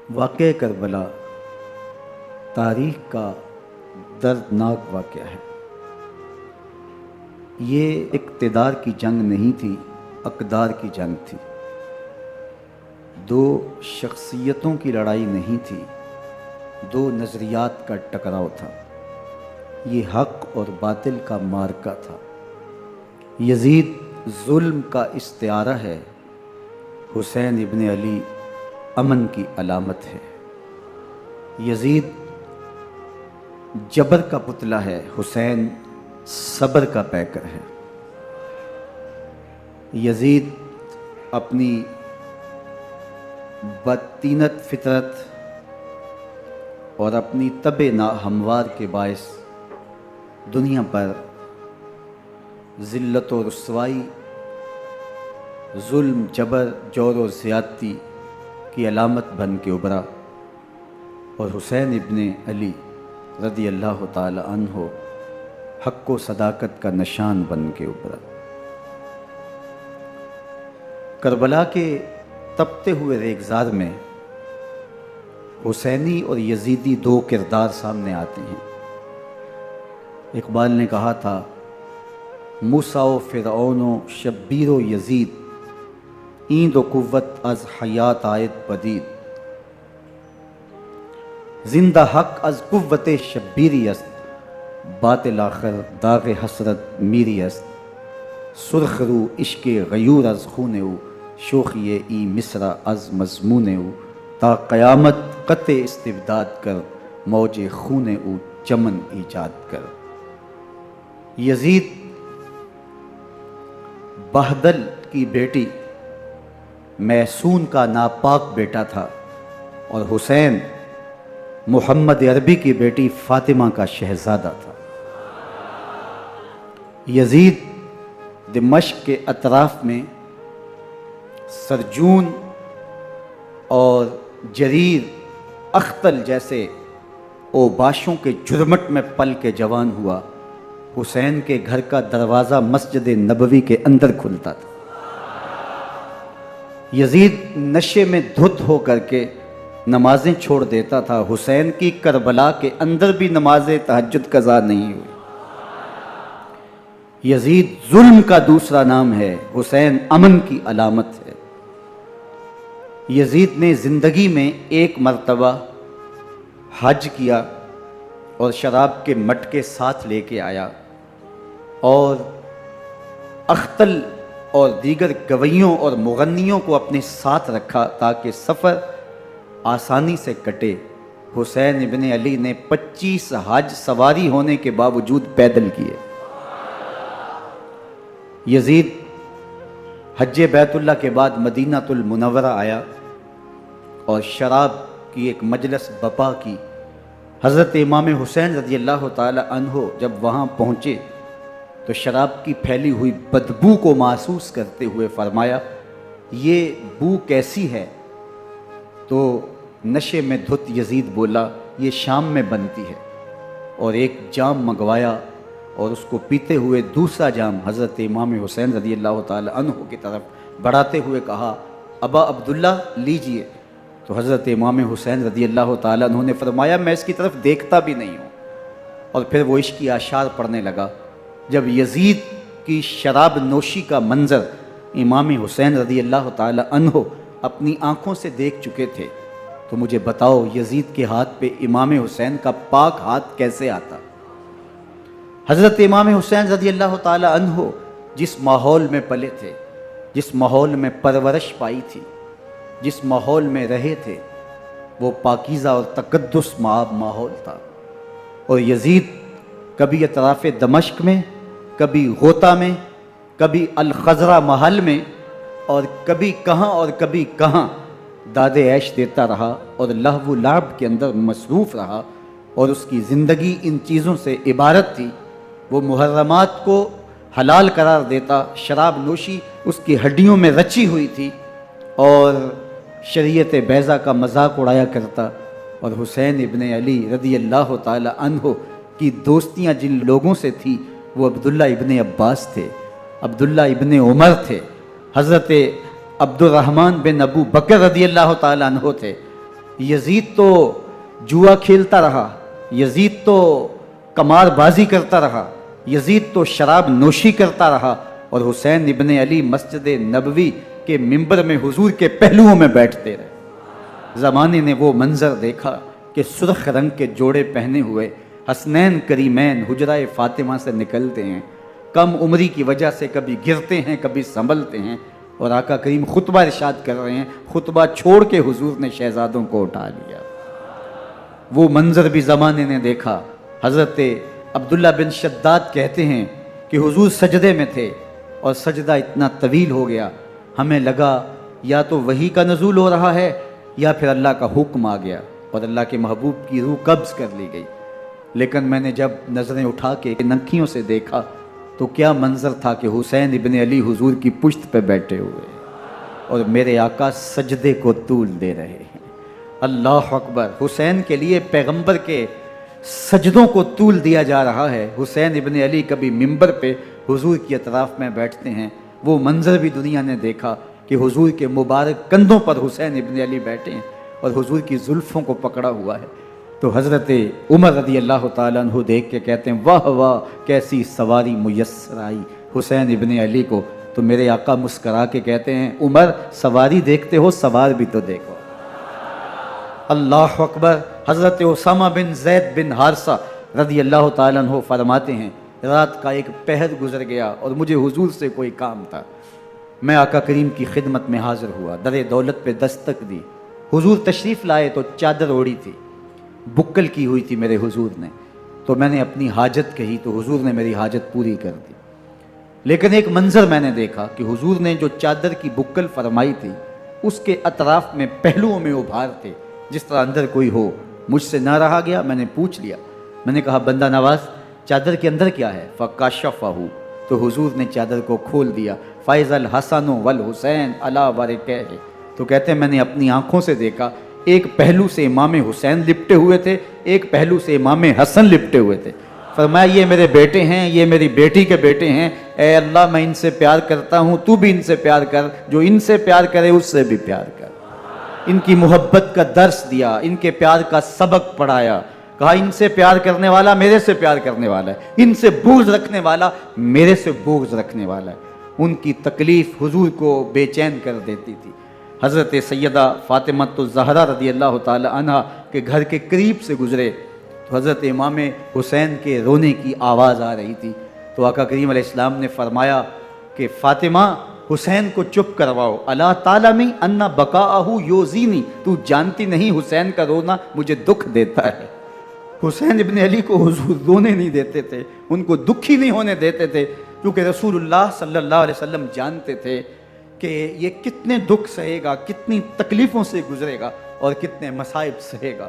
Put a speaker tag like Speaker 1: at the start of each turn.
Speaker 1: वाक़या करबला तारीख़ का दर्दनाक वाक़या है। ये इक़्तिदार की जंग नहीं थी, अक़दार की जंग थी। दो शख्सियतों की लड़ाई नहीं थी, दो नज़रियात का टकराव था। ये हक़ और बातिल का मार्का था। यज़ीद ज़ुल्म का इस्तिआरा है, हुसैन इब्न अली अमन की अलामत है। यज़ीद जबर का पुतला है, हुसैन सब्र का पैकर है। यज़ीद अपनी बदतीनत फितरत और अपनी तबे ना हमवार के बायस दुनिया पर ज़िल्लत व रुसवाई, ज़ुल्म, जबर, जोर व ज़्यादती की अलामत बन के उभरा और हुसैन इब्न अली रज़ी अल्लाह ताला अन्हो हक़ व सदाकत का निशान बन के उभरा। करबला के तपते हुए रेगज़ार में हुसैनी और यज़ीदी दो किरदार सामने आते हैं। इक़बाल ने कहा था, मूसा व फ़िरऔन व शब्बीर व यज़ीद, ईंद व कुव्वत अज़ हयात आयत पदीद। जिंदा हक़ अज़ कुव्वत शब्बीरी अस्त, बातिल आखिर दाग़ हसरत मीरी अस्त। सुरख रू इश्क़ गयूर अज़ खूने उ, शोख़िए ई मिस्रा अज़ मज़मूने उ। ता क़यामत क़त इस्तिबदाद कर, मौज खूने उ चमन ईजाद कर। यज़ीद बहदल की बेटी मैसून का नापाक बेटा था और हुसैन मोहम्मद अरबी की बेटी फ़ातिमा का शहज़ादा था। यज़ीद दिमश्क के अतराफ़ में सरजून और जरीर अख्तल जैसे ओबाशों के जुर्मट में पल के जवान हुआ। हुसैन के घर का दरवाज़ा मस्जिद नबवी के अंदर खुलता था। यज़ीद नशे में धुत हो करके नमाजें छोड़ देता था। हुसैन की करबला के अंदर भी नमाज़े तहज्जुद कज़ा नहीं हुई। यज़ीद जुल्म का दूसरा नाम है, हुसैन अमन की अलामत है। यज़ीद ने ज़िंदगी में एक मर्तबा हज किया और शराब के मटके साथ लेके आया और अख्तल और दीगर गवैयों और मुगन्नियों को अपने साथ रखा ताकि सफ़र आसानी से कटे। हुसैन इब्न अली ने 25 हज सवारी होने के बावजूद पैदल किए। यज़ीद हज बैतुल्लाह के बाद मदीनातुल मुनव्वरा आया और शराब की एक मजलिस बपा की। हज़रत इमाम हुसैन रज़ी अल्लाह ताला अन्हो जब वहाँ पहुँचे तो शराब की फैली हुई बदबू को महसूस करते हुए फरमाया, ये बू कैसी है? तो नशे में धुत यज़ीद बोला, ये शाम में बनती है। और एक जाम मंगवाया और उसको पीते हुए दूसरा जाम हज़रत इमाम हुसैन रज़ी अल्लाह ताला अन्हो की तरफ बढ़ाते हुए कहा, अबा अब्दुल्ला लीजिए। तो हज़रत इमाम हुसैन रज़ी अल्लाह ताला अन्हो ने फरमाया, मैं इसकी तरफ देखता भी नहीं हूँ। और फिर वो इश्क़ की आशार पढ़ने लगा। जब यज़ीद की शराब नोशी का मंज़र इमाम हुसैन रज़ी अल्लाह ताला अन्हो अपनी आँखों से देख चुके थे, तो मुझे बताओ यज़ीद के हाथ पे इमाम हुसैन का पाक हाथ कैसे आता? हज़रत इमाम हुसैन रज़ी अल्लाह ताला अन्हो जिस माहौल में पले थे, जिस माहौल में परवरिश पाई थी, जिस माहौल में रहे थे, वो पाकीज़ा और तक़द्दुस माहौल था। और यज़ीद कभी अतराफ़ दमश्क में, कभी गोता में, कभी अल-ख़ज़रा महल में और कभी कहाँ दादे ऐश देता रहा और लहव लाभ के अंदर मसरूफ़ रहा। और उसकी ज़िंदगी इन चीज़ों से इबारत थी। वो मुहर्रमात को हलाल करार देता, शराब नोशी उसकी हड्डियों में रची हुई थी और शरीयत बैज़ा का मजाक उड़ाया करता। और हुसैन इब्न अली रज़ी अल्लाह ताला अन्हो की दोस्तियाँ जिन लोगों से थी वो अब्दुल्ला इब्न अब्बास थे, अब्दुल्ला इब्न उमर थे, हज़रत अब्दुर्रहमान बिन अबू बकर रज़ी अल्लाह ताला अन्हो थे, यजीद तो जुआ खेलता रहा, यजीद तो कमारबाजी करता रहा, यजीद तो शराब नोशी करता रहा, और हुसैन इब्ने अली मस्जिद नबवी के मिंबर में हुजूर के पहलुओं में बैठते रहे। ज़माने ने वो मंजर देखा कि सुर्ख रंग के जोड़े पहने हुए हसनैन करीमैन हुजराए फातिमा से निकलते हैं। कम उम्री की वजह से कभी गिरते हैं, कभी संभलते हैं, और आका करीम खुतबा इरशाद कर रहे हैं, खुतबा छोड़ के हुजूर ने शहजादों को उठा लिया। वो मंजर भी ज़माने ने देखा। हज़रत अब्दुल्ला बिन शद्दाद कहते हैं कि हुजूर सजदे में थे और सजदा इतना तवील हो गया, हमें लगा या तो वही का नज़ूल हो रहा है या फिर अल्लाह का हुक्म आ गया और अल्लाह के महबूब की रूह कब्ज़ कर ली गई। लेकिन मैंने जब नज़रें उठा के नंखियों से देखा तो क्या मंजर था कि हुसैन इब्ने अली हुजूर की पुश्त पे बैठे हुए और मेरे आका सजदे को तूल दे रहे हैं। अल्लाह अकबर। हुसैन के लिए पैगंबर के सजदों को तूल दिया जा रहा है। हुसैन इब्ने अली कभी मिंबर पे हुजूर की अतराफ में बैठते हैं। वो मंजर भी दुनिया ने देखा कि हुजूर के मुबारक कंधों पर हुसैन इब्ने अली बैठे हैं और हुजूर की जुल्फ़ों को पकड़ा हुआ है। तो हज़रत उमर रज़ी अल्लाह ताला अन्हु देख के कहते हैं, वाह वाह कैसी सवारी मुयस्सर आई हुसैन इब्ने अली को। तो मेरे आका मुस्करा के कहते हैं, उमर सवारी देखते हो, सवार भी तो देखो। अल्लाह अकबर। हज़रत उसामा बिन ज़ैद बिन हारसा रज़ी अल्लाह ताला अन्हु फरमाते हैं, रात का एक पहर गुजर गया और मुझे हुजूर से कोई काम था। मैं आका करीम की खिदमत में हाजिर हुआ, दरे दौलत पे दस्तक दी। हुजूर तशरीफ़ लाए तो चादर ओढ़ी थी, बुक्कल की हुई थी मेरे हुजूर ने। तो मैंने अपनी हाजत कही तो हुजूर ने मेरी हाजत पूरी कर दी। लेकिन एक मंजर मैंने देखा कि हुजूर ने जो चादर की बुक्कल फरमाई थी उसके अतराफ में पहलुओं में उभार थे, जिस तरह अंदर कोई हो। मुझसे ना रहा गया, मैंने पूछ लिया। मैंने कहा, बंदा नवाज चादर के अंदर क्या है? फ़काशफ़हू। तो हुजूर ने चादर को खोल दिया। फ़ैज़ल हसन वल हुसैन अला वरक़ह। तो कहते हैं मैंने अपनी आंखों से देखा, एक पहलू से इमाम हुसैन लिपटे हुए थे, एक पहलू से इमाम हसन लिपटे हुए थे। फरमाया, ये मेरे बेटे हैं, ये मेरी बेटी के बेटे हैं। ए अल्लाह, मैं इनसे प्यार करता हूँ, तू भी इनसे प्यार कर, जो इनसे प्यार करे उससे भी प्यार कर। इनकी मोहब्बत का दर्स दिया, इनके प्यार का सबक पढ़ाया। कहा, इनसे प्यार करने वाला मेरे से प्यार करने वाला है, इनसे बुग़्ज़ रखने वाला मेरे से बुग़्ज़ रखने वाला है। उनकी तकलीफ़ हुजूर को बेचैन कर देती थी। हज़रत सैयदा फ़ातिमतुज़ ज़हरा रज़ी अल्लाह ताला अन्हा के घर के करीब से गुज़रे तो हज़रत इमाम हुसैन के रोने की आवाज़ आ रही थी। तो आका करीम अलैहिस्सलाम ने फरमाया कि फ़ातिमा, हुसैन को चुप करवाओ। अला तालमी अन्ना बकाअहु योज़ीनी। तू जानती नहीं हुसैन का रोना मुझे दुख देता है। हुसैन इब्ने अली को हुजूर रोने नहीं देते थे, उनको दुखी नहीं होने देते थे, क्योंकि रसूलुल्लाह सल्लल्लाहु अलैहि वसल्लम जानते थे कि ये कितने दुख सहेगा, कितनी तकलीफ़ों से गुजरेगा और कितने मसाइब सहेगा।